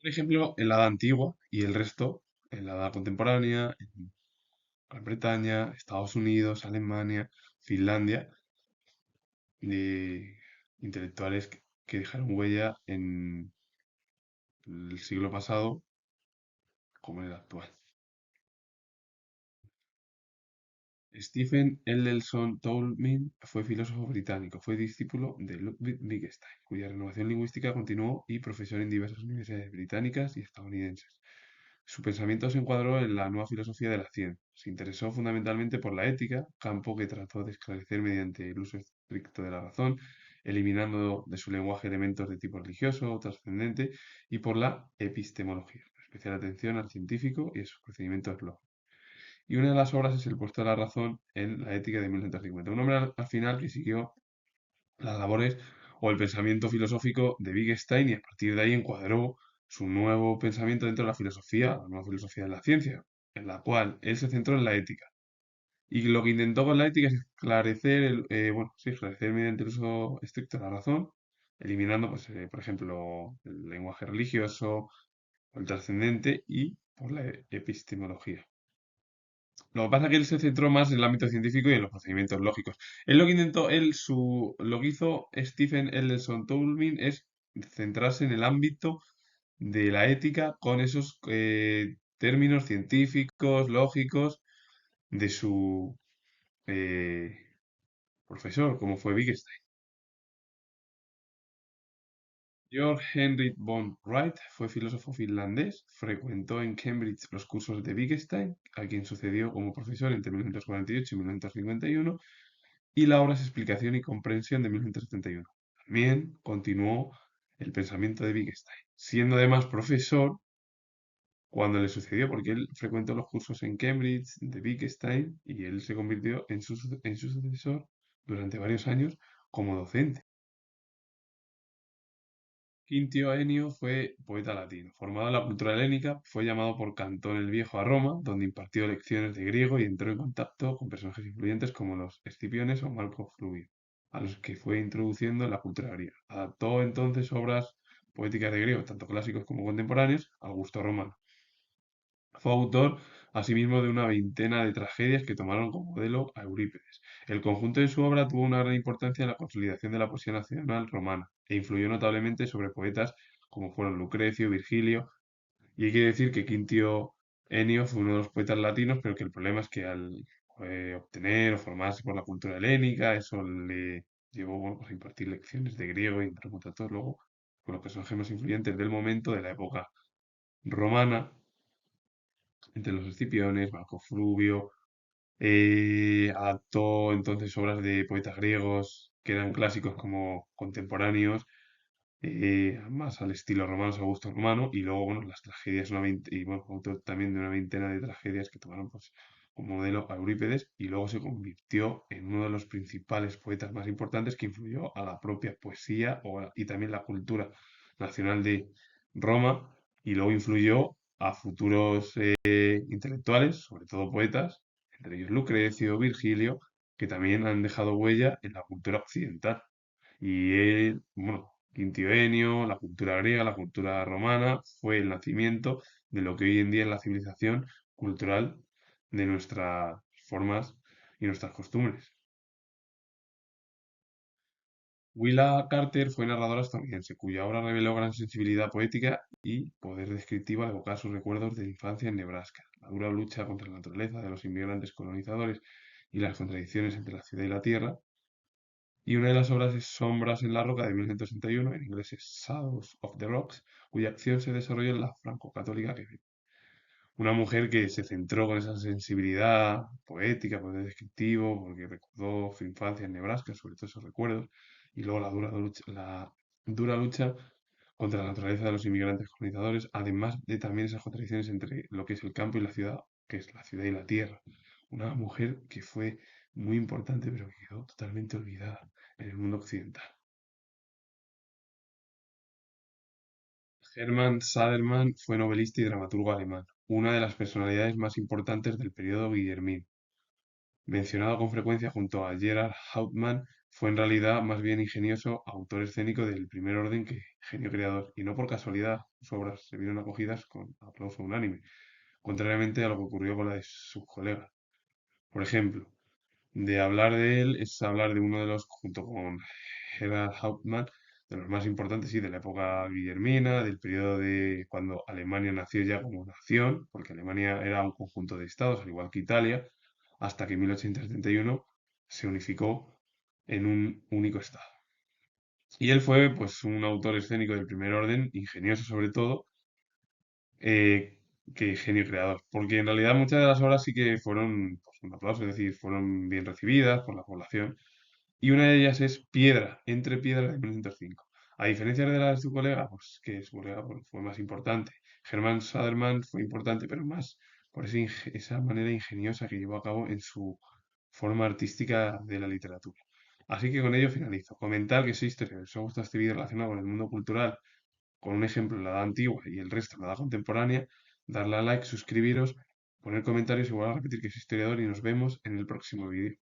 Por ejemplo, en la Edad Antigua y el resto en la Edad Contemporánea, en Gran Bretaña, Estados Unidos, Alemania, Finlandia, de intelectuales que dejaron huella en el siglo pasado como en el actual. Stephen Eldelson Toulmin fue filósofo británico, fue discípulo de Ludwig Wittgenstein, cuya renovación lingüística continuó y profesor en diversas universidades británicas y estadounidenses. Su pensamiento se encuadró en la nueva filosofía de la ciencia. Se interesó fundamentalmente por la ética, campo que trató de esclarecer mediante el uso estricto de la razón, eliminando de su lenguaje elementos de tipo religioso o trascendente, y por la epistemología, especial atención al científico y a sus procedimientos lógicos. Y una de las obras es El puesto de la razón en la ética de 1950. Un hombre al final que siguió las labores o el pensamiento filosófico de Wittgenstein y a partir de ahí encuadró su nuevo pensamiento dentro de la filosofía, la nueva filosofía de la ciencia, en la cual él se centró en la ética. Y lo que intentó con la ética es esclarecer, bueno, sí, esclarecer mediante el uso estricto de la razón, eliminando, pues, por ejemplo, el lenguaje religioso o el trascendente y por la epistemología. Lo que pasa es que él se centró más en el ámbito científico y en los procedimientos lógicos. Él lo que intentó, lo que hizo Stephen Elderson Toulmin es centrarse en el ámbito de la ética con esos términos científicos, lógicos, de su eh, profesor, como fue Wittgenstein. Georg Henrik von Wright fue filósofo finlandés, frecuentó en Cambridge los cursos de Wittgenstein, a quien sucedió como profesor entre 1948 y 1951, y la obra es Explicación y Comprensión de 1971. También continuó el pensamiento de Wittgenstein, siendo además profesor cuando le sucedió, porque él frecuentó los cursos en Cambridge de Wittgenstein y él se convirtió en su sucesor durante varios años como docente. Quintio Enio fue poeta latino. Formado en la cultura helénica, fue llamado por Cantón el Viejo a Roma, donde impartió lecciones de griego y entró en contacto con personajes influyentes como los Escipiones o Marco Fluvio, a los que fue introduciendo en la cultura griega. Adaptó entonces obras poéticas de griego, tanto clásicos como contemporáneos, al gusto romano. Fue autor, asimismo, de una veintena de tragedias que tomaron como modelo a Eurípides. El conjunto de su obra tuvo una gran importancia en la consolidación de la poesía nacional romana e influyó notablemente sobre poetas como fueron Lucrecio, Virgilio, y hay que decir que Quintio Enio fue uno de los poetas latinos, pero que el problema es que al obtener o formarse por la cultura helénica, eso le llevó bueno, pues, a impartir lecciones de griego y entrar en contacto luego con los personajes más influyentes del momento de la época romana, entre los Escipiones, Marco Fluvio, adaptó entonces obras de poetas griegos que eran clásicos como contemporáneos, más al estilo romano, a gusto romano, y luego, bueno, las tragedias, y bueno, autor también de una veintena de tragedias que tomaron pues, como modelo a Eurípides, y luego se convirtió en uno de los principales poetas más importantes que influyó a la propia poesía y también la cultura nacional de Roma, y luego influyó a futuros intelectuales, sobre todo poetas, entre ellos Lucrecio, Virgilio, que también han dejado huella en la cultura occidental. Y él, bueno, Quintio Enio, la cultura griega, la cultura romana, fue el nacimiento de lo que hoy en día es la civilización cultural de nuestras formas y nuestras costumbres. Willa Carter fue narradora estadounidense, cuya obra reveló gran sensibilidad poética y poder descriptivo al evocar sus recuerdos de infancia en Nebraska, la dura lucha contra la naturaleza de los inmigrantes colonizadores y las contradicciones entre la ciudad y la tierra. Y una de las obras es Sombras en la Roca de 1961, en inglés es Shadows of the Rocks, cuya acción se desarrolla en la franco-católica Quebec. Una mujer que se centró con esa sensibilidad poética, poder descriptivo, porque recordó su infancia en Nebraska, sobre todo esos recuerdos, y luego la dura lucha contra la naturaleza de los inmigrantes colonizadores, además de también esas contradicciones entre lo que es el campo y la ciudad, que es la ciudad y la tierra. Una mujer que fue muy importante, pero que quedó totalmente olvidada en el mundo occidental. Hermann Saderman fue novelista y dramaturgo alemán, una de las personalidades más importantes del periodo guillermino, mencionado con frecuencia junto a Gerhard Hauptmann fue en realidad más bien ingenioso autor escénico del primer orden que genio creador, y no por casualidad sus obras se vieron acogidas con aplauso unánime, contrariamente a lo que ocurrió con la de sus colegas. Por ejemplo, de hablar de él es hablar de uno de los, junto con Gerhard Hauptmann, de los más importantes, sí, de la época guillermina, del periodo de cuando Alemania nació ya como nación, porque Alemania era un conjunto de estados, al igual que Italia, hasta que en 1871 se unificó en un único estado. Y él fue, pues, un autor escénico del primer orden, ingenioso sobre todo, eh, que genio creador, porque en realidad muchas de las obras sí que fueron, pues, un aplauso, es decir, fueron bien recibidas por la población, y una de ellas es Piedra, Entre Piedras de 1905. A diferencia de las de su colega, pues que su colega pues, fue más importante. Germán Saderman fue importante, pero más por esa manera ingeniosa que llevó a cabo en su forma artística de la literatura. Así que con ello finalizo. Comentar que soy historiador. Si os gusta este vídeo relacionado con el mundo cultural, con un ejemplo en la edad antigua y el resto en la edad contemporánea, darle a like, suscribiros, poner comentarios y volver a repetir que soy historiador y nos vemos en el próximo vídeo.